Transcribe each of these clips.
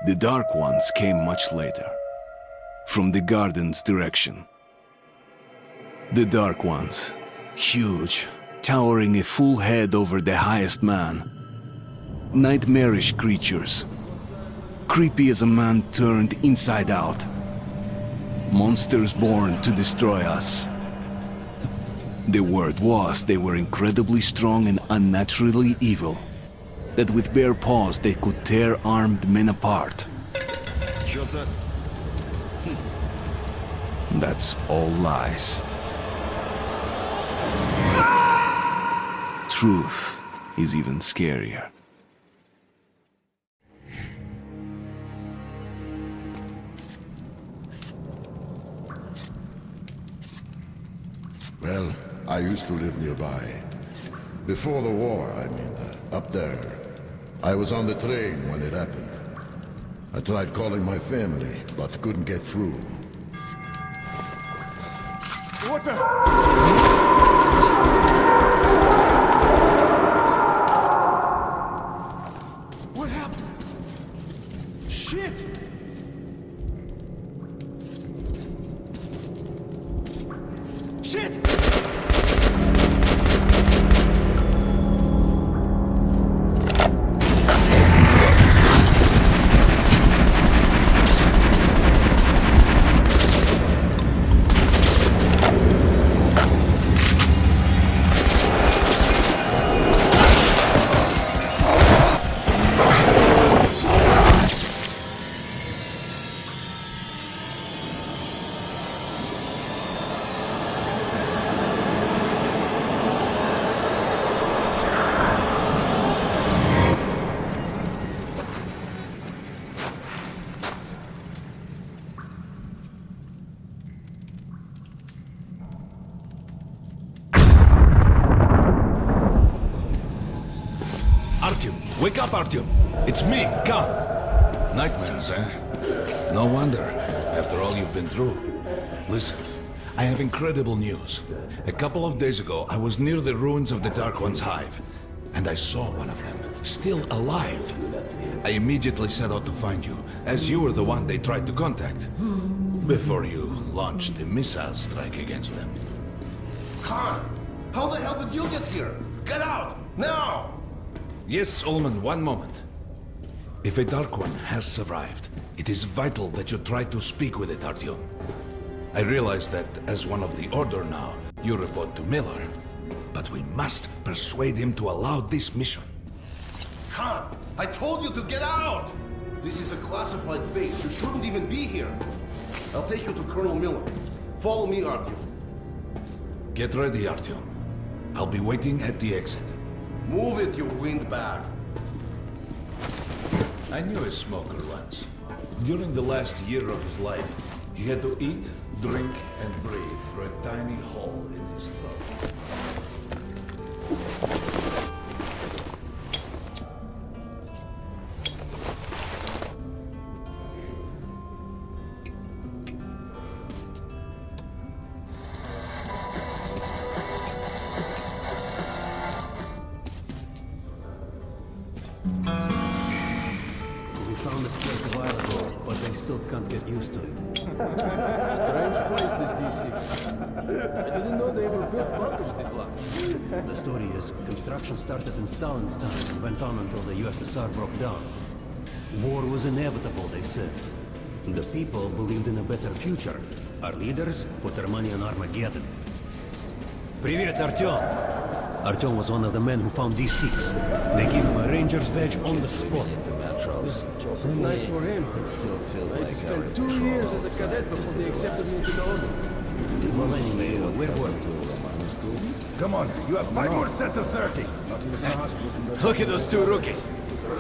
The Dark Ones came much later, from the garden's direction. The Dark Ones, huge, towering a full head over the highest man. Nightmarish creatures, creepy as a man turned inside out. Monsters born to destroy us. The word was they were incredibly strong and unnaturally evil. That with bare paws they could tear armed men apart. That's all lies. Truth is even scarier. Well, I used to live nearby. Before the war, I mean, up there. I was on the train when it happened. I tried calling my family, but couldn't get through. What the? What happened? Shit! Shit! Wake up, Artyom! It's me, Khan! Nightmares, eh? No wonder, after all you've been through. Listen, I have incredible news. A couple of days ago, I was near the ruins of the Dark One's hive, and I saw one of them, still alive. I immediately set out to find you, as you were the one they tried to contact, before you launched the missile strike against them. Khan! How the hell did you get here? Get out! Now! Yes, Ullman, one moment. If a Dark One has survived, it is vital that you try to speak with it, Artyom. I realize that, as one of the Order now, you report to Miller. But we must persuade him to allow this mission. Khan! I told you to get out! This is a classified base. You shouldn't even be here. I'll take you to Colonel Miller. Follow me, Artyom. Get ready, Artyom. I'll be waiting at the exit. Move it, you windbag. I knew a smoker once. During the last year of his life, he had to eat, drink, and breathe through a tiny hole in his throat. Found this place a while ago, but they still can't get used to it. Strange place, this D6. I didn't know they ever built bunkers this long. The story is, construction started in Stalin's time and went on until the USSR broke down. War was inevitable, they said. The people believed in a better future. Our leaders put their money on Armageddon. Привет, Artyom! Artyom was one of the men who found D6. They gave him a ranger's badge on the spot. It's nice for him. It still feels I spent 2 years as a cadet before they accepted me into the order. Well, anyway, where were we? Come on, you have 5 more sets of 30. Look at those two rookies.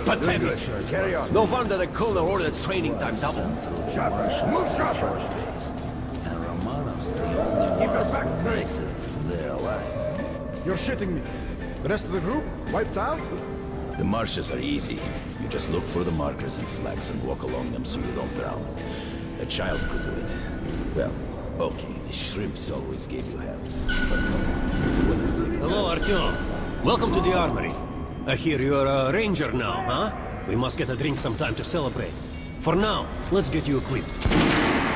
Pathetic. Carry on. No wonder the Colonel ordered training time double. Move sharper! And Romanov's the only one who makes it there alive. You're shitting me. The rest of the group? Wiped out? The marshes are easy. You just look for the markers and flags and walk along them so you don't drown. A child could do it. Well, okay, the shrimps always gave you hell. But come on, what could they... Hello, Artyom. Welcome to the armory. I hear you're a ranger now, huh? We must get a drink sometime to celebrate. For now, let's get you equipped.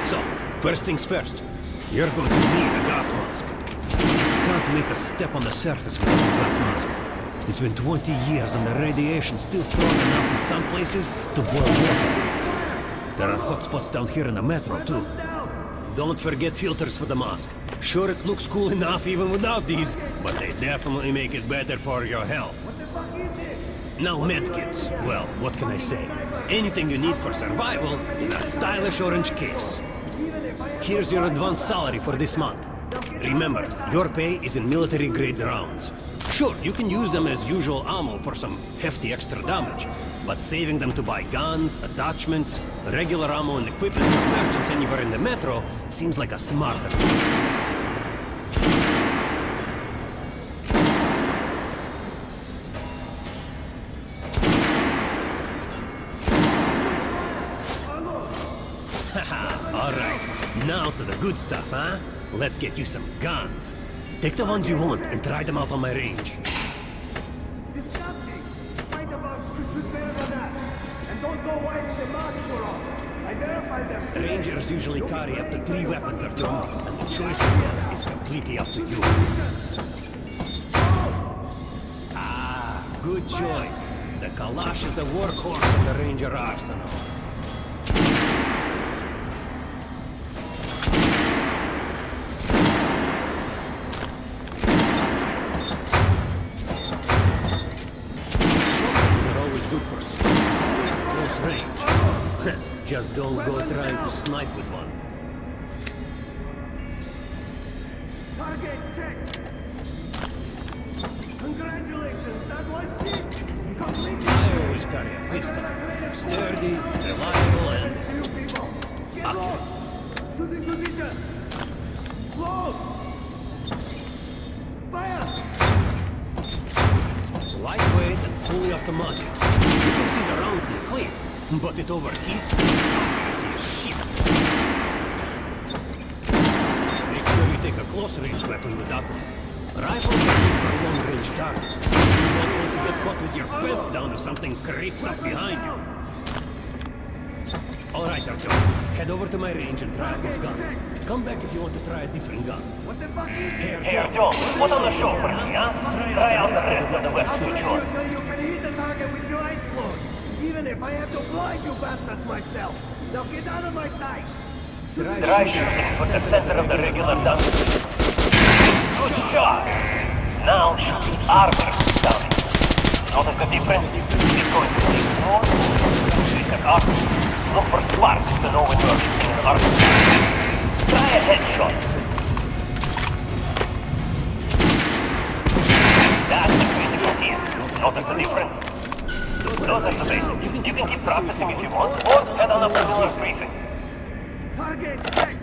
So, first things first. You're going to need a gas mask. You can't make a step on the surface without a gas mask. It's been 20 years and the radiation's still strong enough in some places to boil water. There are hot spots down here in the metro, too. Don't forget filters for the mask. Sure, it looks cool enough even without these, but they definitely make it better for your health. Now medkits. Well, what can I say? Anything you need for survival in a stylish orange case. Here's your advance salary for this month. Remember, your pay is in military-grade rounds. Sure, you can use them as usual ammo for some hefty extra damage, but saving them to buy guns, attachments, regular ammo and equipment for merchants anywhere in the metro seems like a smarter move. Alright, now to the good stuff, huh? Let's get you some guns. Take the ones you want and try them out on my range. Disgusting! Find the bugs who shoot better than that! And don't go away with the masks for all! I verified them! Rangers usually carry up to 3 weapons, Artyom, and the choice of yours is completely up to you. Ah, good choice. The Kalash is the workhorse of the Ranger arsenal. Just don't go trying to snipe with one. Target checked! Congratulations, that was it! Complete! I always carry a pistol. Sturdy, reliable, and You people! Get lost! Shooting position! Close! Fire! lightweight and fully automatic. You can see the rounds be clear, but it overheats and accuracy is shit. Make sure you take a close-range weapon with that one. Rifles are good for long-range targets. You don't want to get caught with your pants down if something creeps up behind you. Alright, Artyom. Head over to my range and try out those guns. Come back if you want to try a different gun. What the fuck is Hey, Hey, Artyom, put on the show for me, huh? Try out the rest of the weapons we chose. So you can hit the target with your eyes closed, even if I have to blind you bastards myself. Now get out of my sight. Try shooting for the center of the regular dump. Good shot! Now shoot the armor down. Notice the difference? It's going to take more with an armor. Look for sparks to know when you're shooting an armor. Try a headshot. That's the critical here. Notice the difference? Those are the basics. You can keep practicing if you want, or head on up to Miller's briefing. Target check.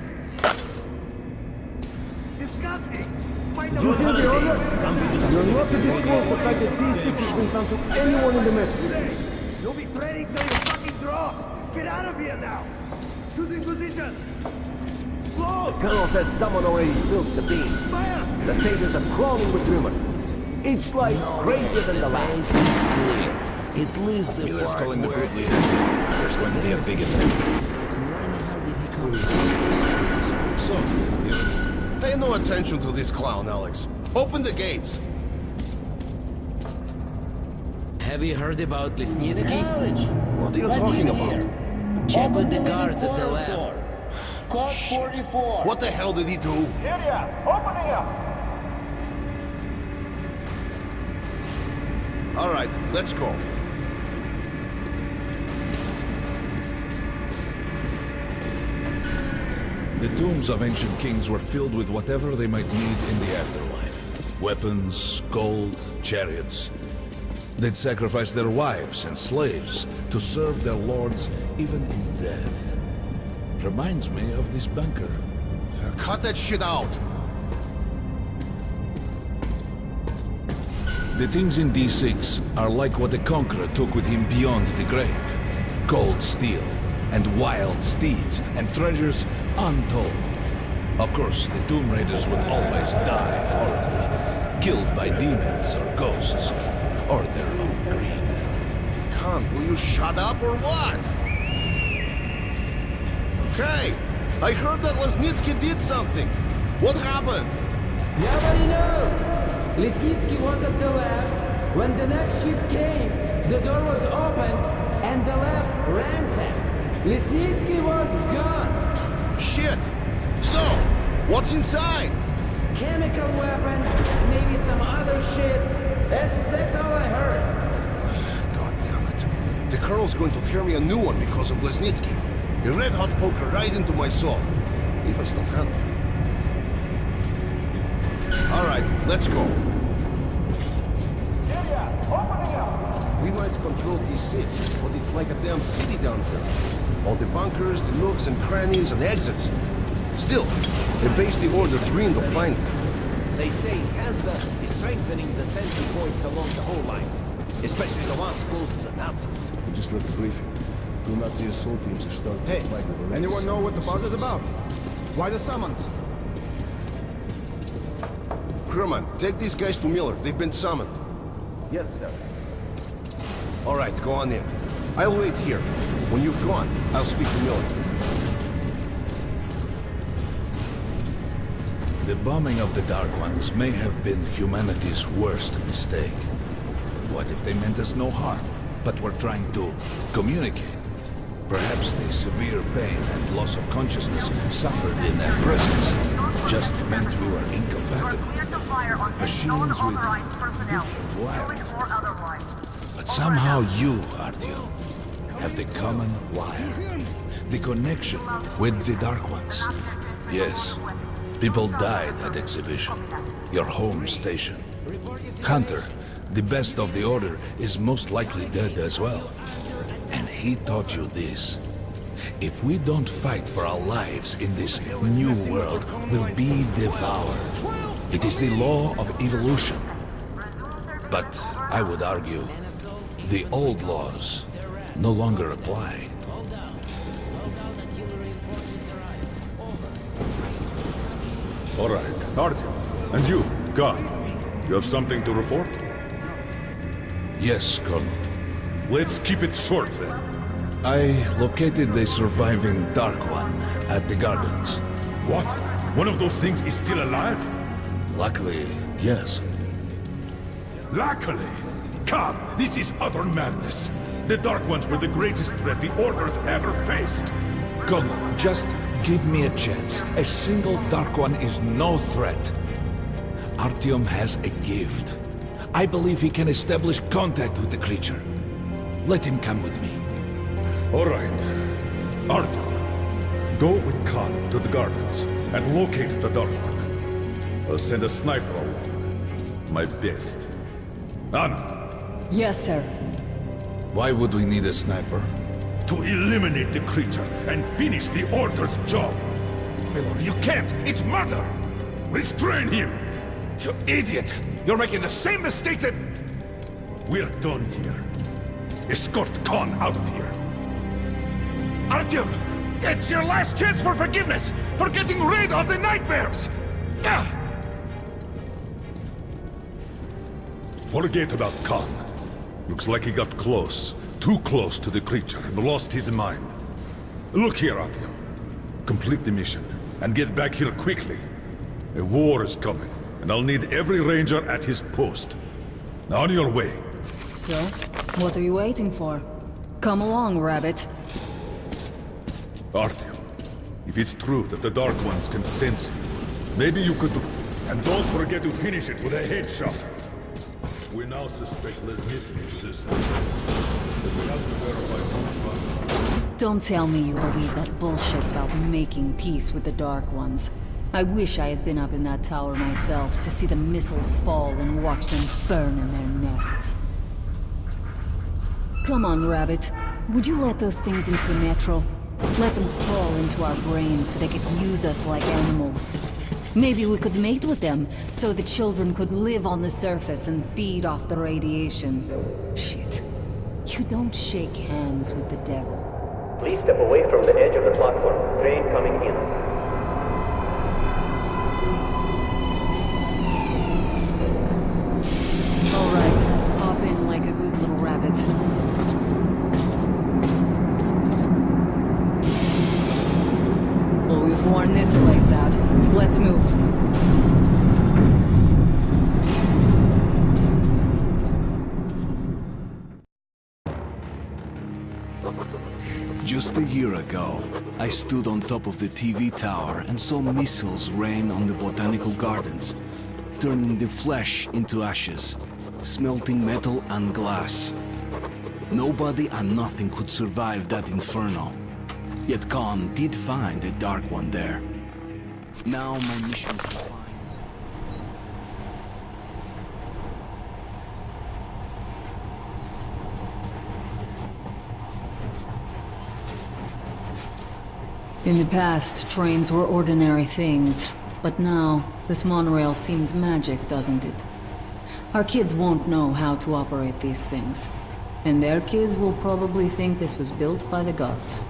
Disgusting. Find the Good one. hunting. Come visit us. You're not to disclose the fact that these pictures been found to anyone in the metro. You'll be praying till you fucking draw. Get out of here now. Shooting position. Close. Colonel says someone already spilled the beans. Fire. The pages are crawling with rumors. Each light crazier than the last. Base is clear. At least the Miller's part calling the where group leaders. There's going to be a big assembly. So, you Pay no attention to this clown, Alex. Open the gates. Have you heard about Lesnitsky? What are you talking about? Check with the guards at the lab. Code 44. What the hell did he do? Area, opening up. All right, let's go. The tombs of ancient kings were filled with whatever they might need in the afterlife. Weapons, gold, chariots. They'd sacrifice their wives and slaves to serve their lords even in death. Reminds me of this bunker. Cut that shit out! The things in D6 are like what the Conqueror took with him beyond the grave. Gold steel, and wild steeds, and treasures untold. Of course, the Tomb Raiders would always die horribly, killed by demons or ghosts, or their own greed. Khan, will you shut up or what? Hey! I heard that Lesnitsky did something! What happened? Nobody knows! Lesnitsky was at the lab. When the next shift came, the door was open and the lab ransacked. Lesnitsky was gone. Shit! So, what's inside? Chemical weapons, maybe some other shit. That's all I heard. God damn it. The Colonel's going to tear me a new one because of Lesnitsky. A red-hot poker right into my soul. If I still have it. Alright, let's go. We might control D6, but it's like a damn city down here. All the bunkers, the nooks and crannies and exits. Still, the base the Order dreamed of finding. They say Hansa is strengthening the sentry points along the whole line, especially the ones close to the Nazis. We just left the briefing. Two Nazi assault teams have started Hey, to fight with the anyone know what the buzz is about? Why the summons? Kerman, take these guys to Miller. They've been summoned. Yes, sir. Alright, go on in. I'll wait here. When you've gone, I'll speak to Miller. The bombing of the Dark Ones may have been humanity's worst mistake. What if they meant us no harm, but were trying to communicate? Perhaps the severe pain and loss of consciousness suffered in their presence just meant we were incompatible. Machines with different wiring. But somehow you, Artyom, have the common wire. The connection with the Dark Ones. Yes, people died at Exhibition, your home station. Hunter, the best of the Order, is most likely dead as well. And he taught you this. If we don't fight for our lives in this new world, we'll be devoured. It is the law of evolution. But I would argue, the old laws no longer apply. All right, Artyom. And you, Khan. You have something to report? Yes, Colonel. Let's keep it short, then. I located the surviving Dark One at the Gardens. What? One of those things is still alive? Luckily, yes. Luckily? Come, this is utter madness. The Dark Ones were the greatest threat the Order's ever faced. Colonel, just give me a chance. A single Dark One is no threat. Artyom has a gift. I believe he can establish contact with the creature. Let him come with me. All right. Artyom, go with Khan to the Gardens and locate the Dark One. I'll send a sniper along. My best. Anna. Yes, sir. Why would we need a sniper? To eliminate the creature and finish the Order's job. Miller, you can't! It's murder! Restrain him! You idiot! You're making the same mistake that... We're done here. Escort Khan out of here. Artyom! It's your last chance for forgiveness! For getting rid of the nightmares! Forget about Khan. Looks like he got close. Too close to the creature and lost his mind. Look here, Artyom. Complete the mission and get back here quickly. A war is coming, and I'll need every ranger at his post. Now on your way. So, what are you waiting for? Come along, Rabbit. Artyom, if it's true that the Dark Ones can sense you, maybe you could... And don't forget to finish it with a headshot. We now suspect Lesnitsky is this. But we have to verify. Don't tell me you believe that bullshit about making peace with the Dark Ones. I wish I had been up in that tower myself to see the missiles fall and watch them burn in their nests. Come on, Rabbit. Would you let those things into the metro? Let them crawl into our brains so they could use us like animals. Maybe we could mate with them, so the children could live on the surface and feed off the radiation. Shit. You don't shake hands with the devil. Please step away from the edge of the platform. Train coming in. Alright, hop in like a good little rabbit. Well, we've worn this place out. Let's move. Just a year ago, I stood on top of the TV tower and saw missiles rain on the botanical gardens, turning the flesh into ashes, smelting metal and glass. Nobody and nothing could survive that inferno. Yet Khan did find a Dark One there. Now my mission is to find... In the past, trains were ordinary things. But now, this monorail seems magic, doesn't it? Our kids won't know how to operate these things. And their kids will probably think this was built by the gods.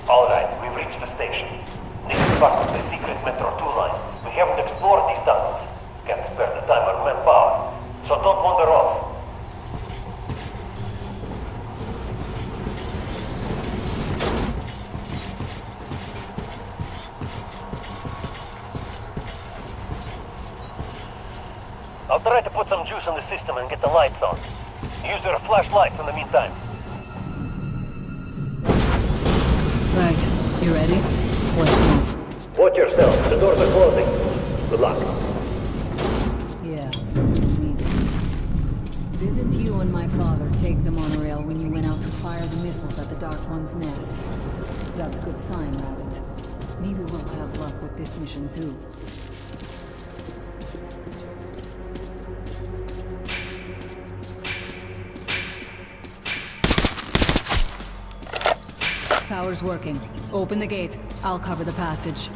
Alright, we've reached the station. This is part of the secret Metro 2 line. We haven't explored these tunnels. Can't spare the time or manpower. So don't wander off. I'll try to put some juice on the system and get the lights on. Use your flashlights in the meantime. Right, you ready? Let's move. Watch yourself, the doors are closing. Good luck. Yeah, need it. Didn't you and my father take the monorail when you went out to fire the missiles at the Dark One's nest? That's a good sign, Rabbit. Maybe we'll have luck with this mission too. Power's working. Open the gate. I'll cover the passage.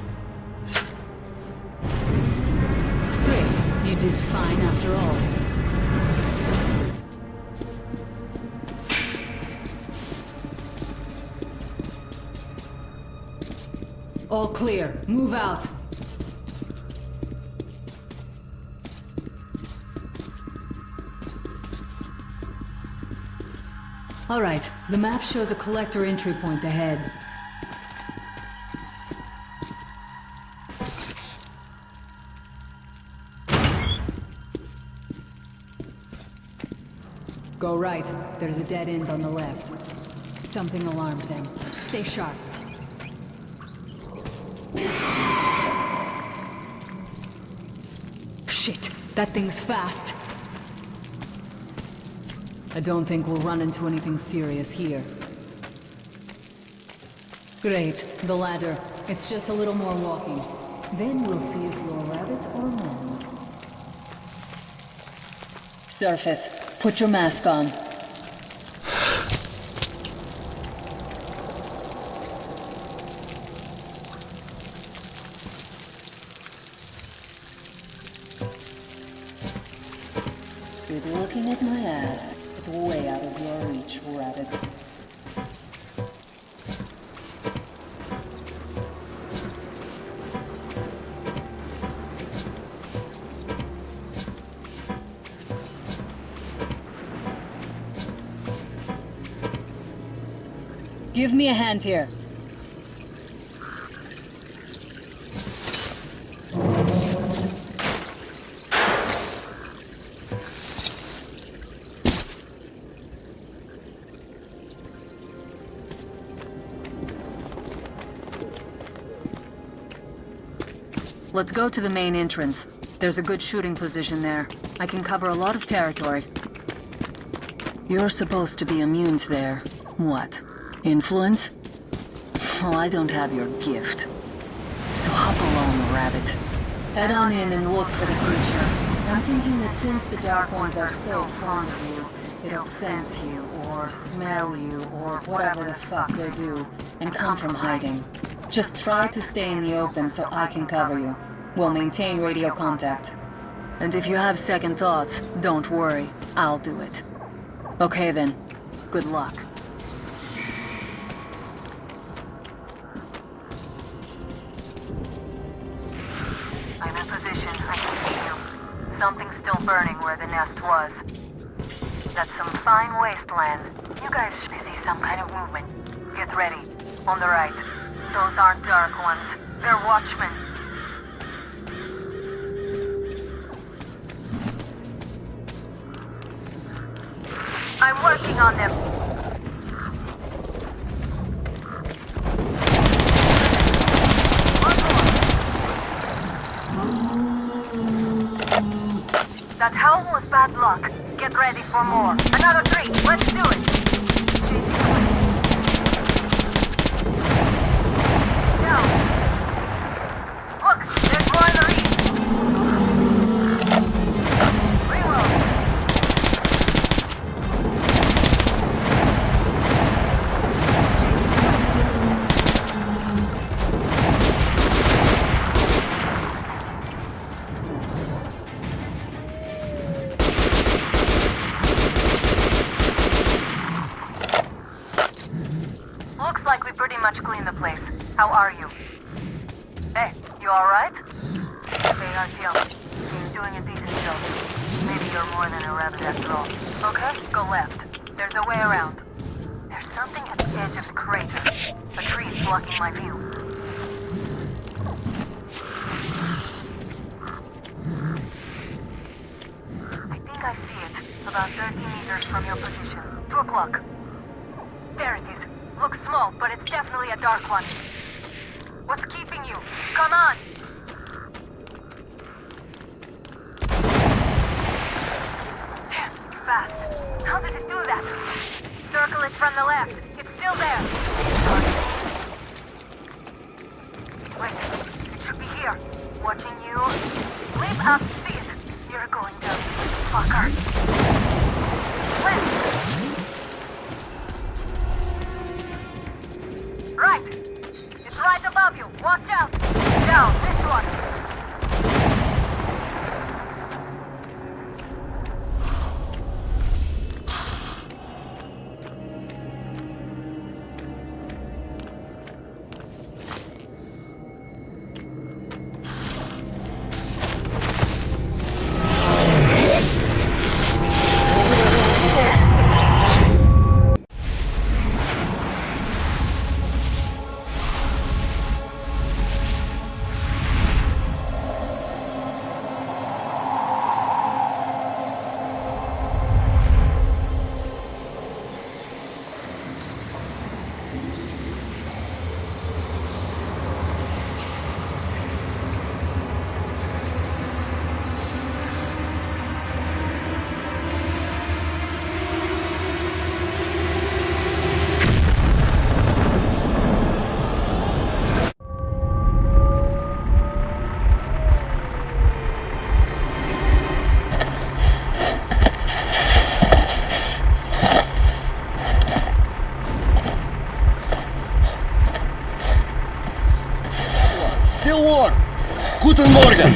Great. You did fine after all. All clear. Move out. All right, the map shows a collector entry point ahead. Go right. There's a dead end on the left. Something alarmed them. Stay sharp. Shit, that thing's fast. I don't think we'll run into anything serious here. Great, the ladder. It's just a little more walking. Then we'll see if you're a rabbit or a man. Surface, put your mask on. Good looking at my ass. It's way out of your reach, Rabbit. Give me a hand here. Let's go to the main entrance. There's a good shooting position there. I can cover a lot of territory. You're supposed to be immune to their... what? Influence? Well, I don't have your gift. So hop along, Rabbit. Head on in and look for the creature. I'm thinking that since the Dark Ones are so fond of you, it'll sense you, or smell you, or whatever the fuck they do, and come from hiding. Just try to stay in the open so I can cover you. We'll maintain radio contact. And if you have second thoughts, don't worry. I'll do it. Okay then. Good luck. I'm in position. I can see you. Something's still burning where the nest was. That's some fine wasteland. You guys should see some kind of movement. Get ready. On the right. Those aren't Dark Ones. They're Watchmen. I'm working on them. That howl was bad luck. Get ready for more. Another 3. Let's do it. Changing away. Down. Look, there's more in the east. Reload. Looks like we pretty much cleaned the place. How are you? Hey, you alright? Hey, RTL. You're doing a decent job. Maybe you're more than a rabbit after all. Okay, go left. There's a way around. There's something at the edge of the crater. A tree is blocking my view. I think I see it. About 30 meters from your position. 2 o'clock. There it is. Looks small, but it's definitely a Dark One. What's keeping you? Come on! Damn, fast. How did it do that? Circle it from the left. It's still there. Wait, it should be here. Watching you. Leap up speed. You're going down, fucker. Left. Right! It's right above you! Watch out! Down, this one! Still warm. Guten Morgen.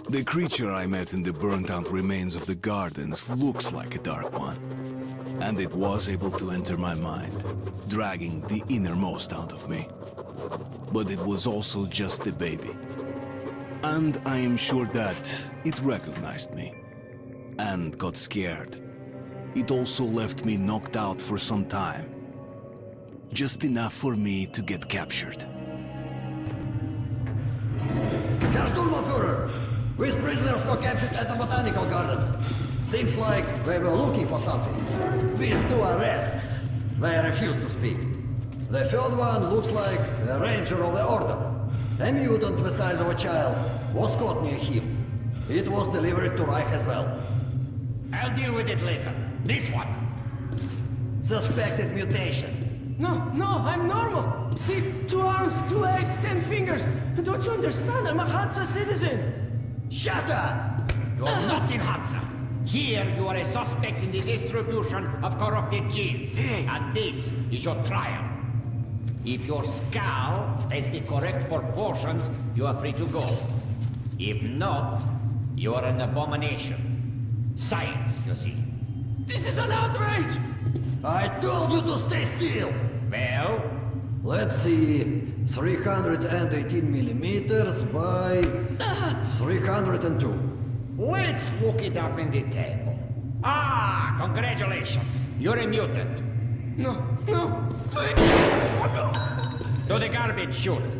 The creature I met in the burnt-out remains of the gardens looks like a Dark One. And it was able to enter my mind, dragging the innermost out of me. But it was also just a baby. And I am sure that it recognized me and got scared. It also left me knocked out for some time. Just enough for me to get captured. Herr Sturmbannführer, these prisoners were captured at the Botanical Gardens. Seems like they were looking for something. These 2 are rats. They refuse to speak. The third one looks like a ranger of the Order. A mutant the size of a child was caught near him. It was delivered to Reich as well. I'll deal with it later. This one. Suspected mutation. No, I'm normal. See, 2 arms, 2 legs, 10 fingers. Don't you understand? I'm a Hansa citizen. Shut up! You're not in Hansa. Here you are a suspect in the distribution of corrupted genes. And this is your trial. If your skull has the correct proportions, you are free to go. If not, you are an abomination. Science, you see. This is an outrage! I told you to stay still! Well? Let's see. 318 millimeters by 302. Let's look it up in the table. Ah, congratulations. You're a mutant. No, please. To the garbage chute.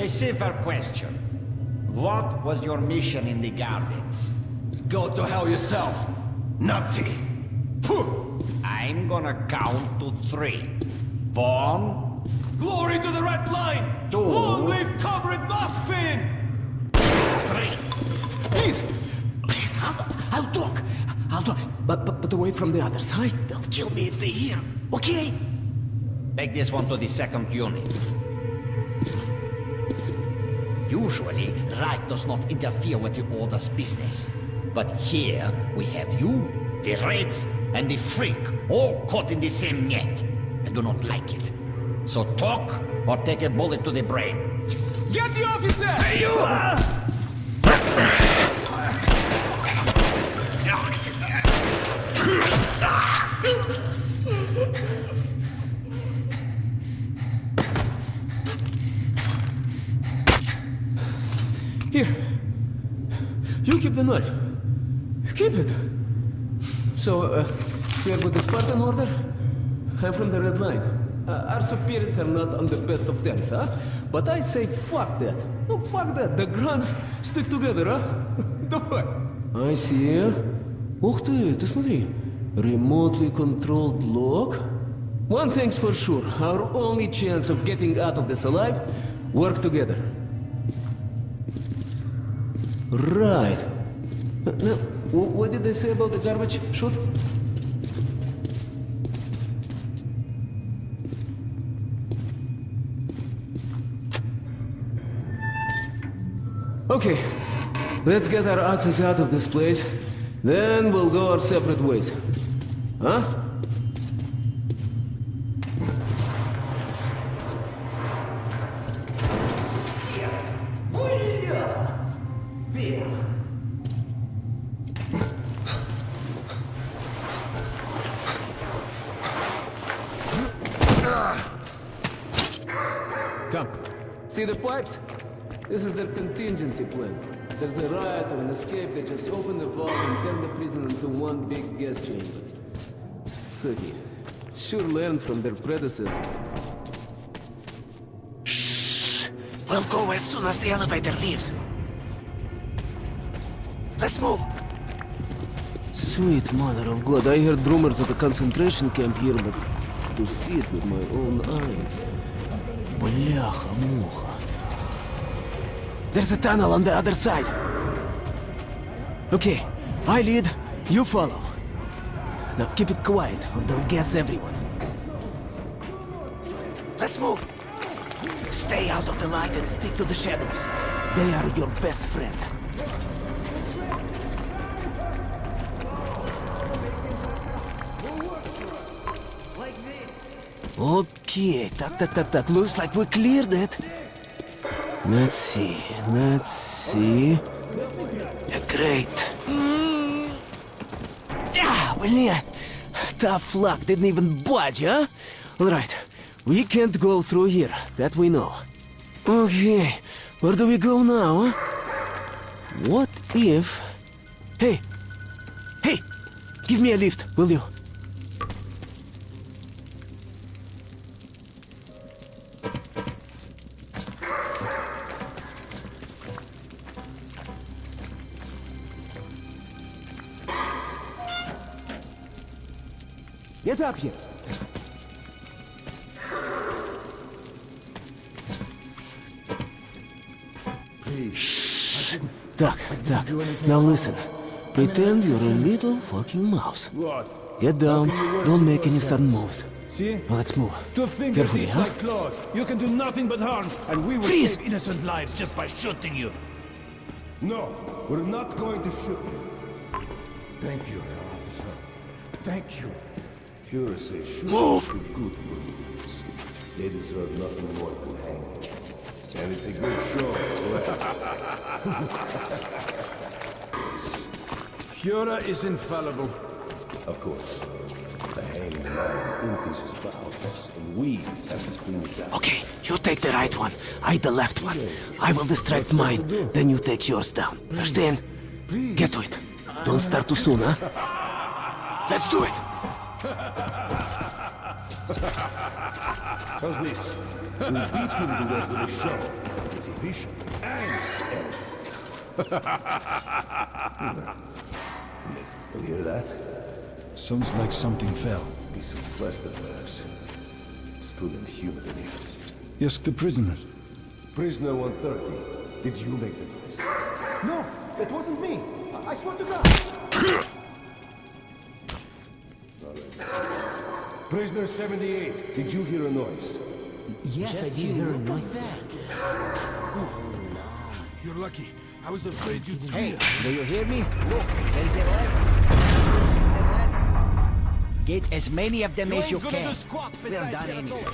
A simple question. What was your mission in the gardens? Go to hell yourself, Nazi! I'm gonna count to 3. 1. Glory to the Red Line! 2. Long live Comrade Mospin! 3. Please, I'll talk. But away from the other side. They'll kill me if they hear. Okay? Take this one to the 2nd unit. Usually, Reich does not interfere with the Order's business. But here, we have you, the Reds, and the Freak, all caught in the same net. I do not like it. So talk, or take a bullet to the brain. Get the officer! Hey, you! Here. You keep the knife. Keep it. So, you're with the Spartan Order? I'm from the Red Line. Our superiors are not on the best of terms, huh? But I say fuck that. No, fuck that. The grunts stick together, huh? Давай. I see. Ух ты смотри. Remotely controlled lock. One thing's for sure. Our only chance of getting out of this alive, work together. Right. Now, what did they say about the garbage chute? Okay, let's get our asses out of this place. Then we'll go our separate ways. Huh? Come. See the pipes? This is their contingency plan. There's a riot or an escape, they just open the valve and turn the prison into one big gas chamber. Suki. Sure learned from their predecessors. Shh! We'll go as soon as the elevator leaves. Let's move! Sweet mother of God, I heard rumors of a concentration camp here, but to see it with my own eyes... Бляха-муха. There's a tunnel on the other side. Okay, I lead, you follow. Now keep it quiet, or they'll gas everyone. Let's move. Stay out of the light and stick to the shadows. They are your best friend. Okay, tak. Looks like we cleared it. Let's see. Great. Well, tough luck, didn't even budge, huh? All right, we can't go through here, that we know. Okay, where do we go now, huh? What if... Hey, give me a lift, will you? Get up here. Duck. Now listen. Pretend you're a little fucking mouse. What? Get down. Don't make any sudden moves. See? Now let's move. Two fingers Carefully, each huh? like claws. You can do nothing but harm, and we will Freeze! save innocent lives just by shooting you. No, we're not going to shoot. Thank you, officer. Thank you. Führer says shoot Move! is good for youths. They deserve nothing more than hanging. And it's a good show. Führer is infallible. Of course. The hanging man increases violence, and we have to clean it down. Okay, you take the right one. I the left one. I will distract mine. Then you take yours down. Verstehen? Get to it. Don't start too soon, huh? Let's do it! How's this? We'll beat him to death with a shovel. It's efficient and you hear that? Sounds like something fell. Piece of plaster, perhaps. It's too damn humid in here. Ask the prisoners. Prisoner 130, did you make the noise? No, it wasn't me. I swear to God. Prisoner 78, did you hear a noise? Yes, I did hear a noise. You're lucky. I was afraid you'd Hey, do you hear me? Look, there is a ladder. This is the ladder. Get as many of them as you can. We're done anyway.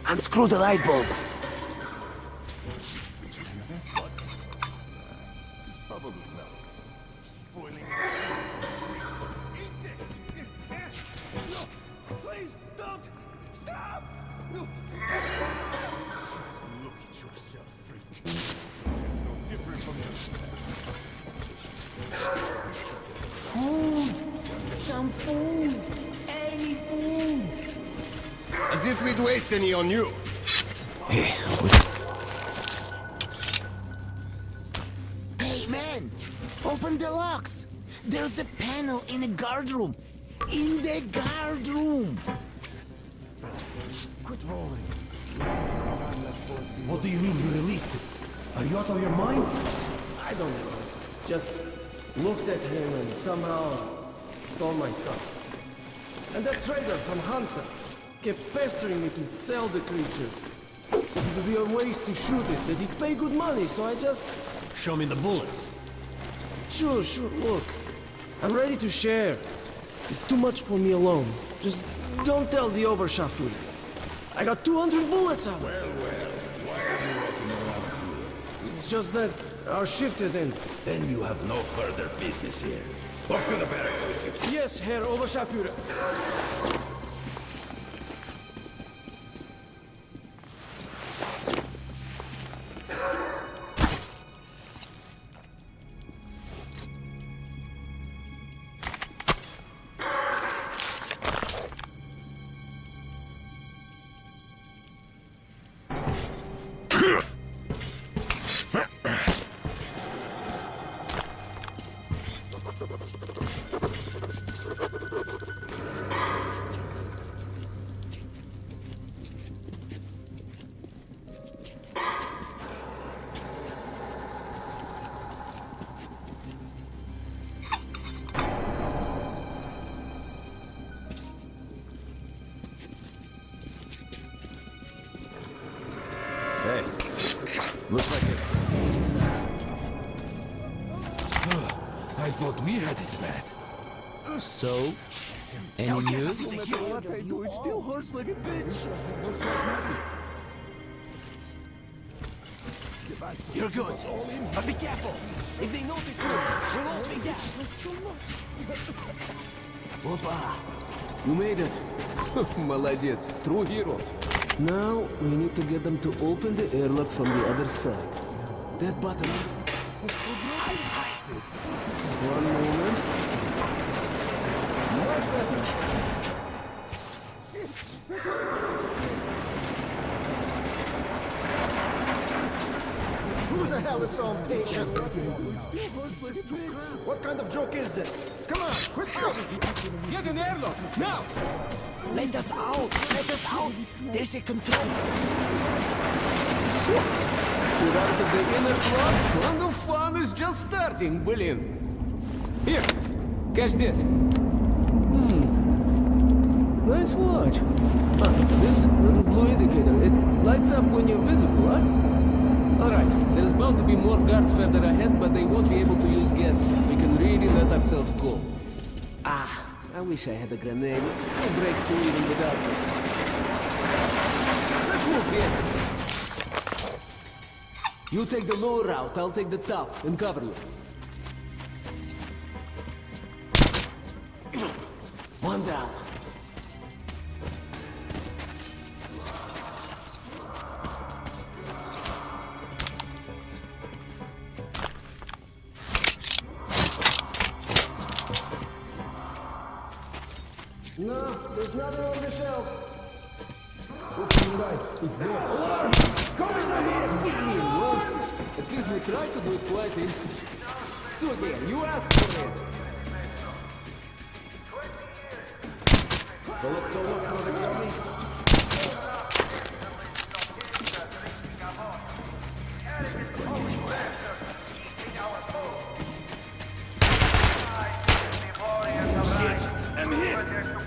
Unscrew the light bulb. Please don't stop. No. Just look at yourself, freak. It's no different from Food! Some food! Any food! As if we'd waste any on you. Hey, Hey, man! Open the locks! There's a panel in the guard room! In the guard room! Quit rolling. What do you mean you released it? Are you out of your mind? I don't know. Just looked at him and somehow saw my son. And that trader from Hansa kept pestering me to sell the creature. Said it would be a waste to shoot it, that he'd pay good money, so I just... Show me the bullets. Sure, look. I'm ready to share. It's too much for me alone. Just don't tell the Oberscharführer. I got 200 bullets out. Why are you walking around here? It's just that our shift is ended. Then you have no further business here. Off to the barracks with you. Yes, Herr Oberscharführer. Hey, looks like it. I thought we had it bad. So, any news? It still hurts like a bitch. You're good. But be careful. If they notice you, we'll all be gassed. Opa! You made it. Молодец. True hero. Now, we need to get them to open the airlock from the other side. That button. One moment. Much better. Who the hell is so impatient? What kind of joke is this? Come on, quit shouting! Get in the airlock, now! Let us out! Let us out! There's a control. You're out of the inner block? Wonderful! fun is just starting, блин. Here, catch this. Nice watch. This little blue indicator, it lights up when you're visible, huh? Alright, there's bound to be more guards further ahead, but they won't be able to use gas. We can really let ourselves go. Ah, I wish I had a grenade. We'll break through even without it. Let's move, Piet. You take the lower route, I'll take the top and cover you. One down. No, there's nothing on the shelf. Open right, it's there. Alarm! Cars are here! Well, at least we try to do it quietly. Sugar, you asked for it. I'm hit!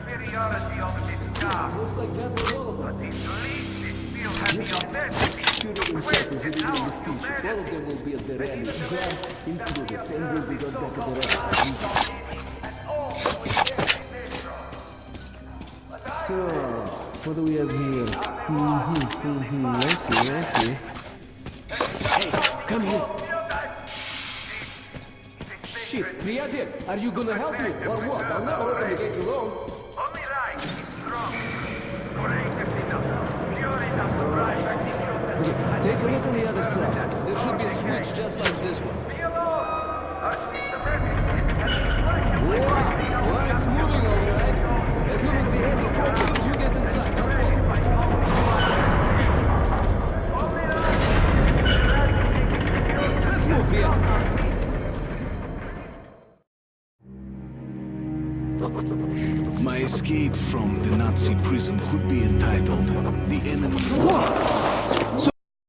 Superiority over this car. Looks like that was all of them. At least they still have the audacity. Shooting himself is reading the speech. All of them will be at the rally. Guards included. Same will be done back at the rally. So, what do we have here? I see. Hey, come here. Shit, Priyatir, are you gonna help me, or what? I'll never open the gates alone. Only right, strong. Courageous enough. Pure enough to rise and Okay, take a look on the other side. There should be a switch just like this one. Wow, it's moving all right. As soon as the enemy cooperates, you get inside. I'll follow. Let's move, Piet. My escape from the Nazi prison could be entitled The Enemy. So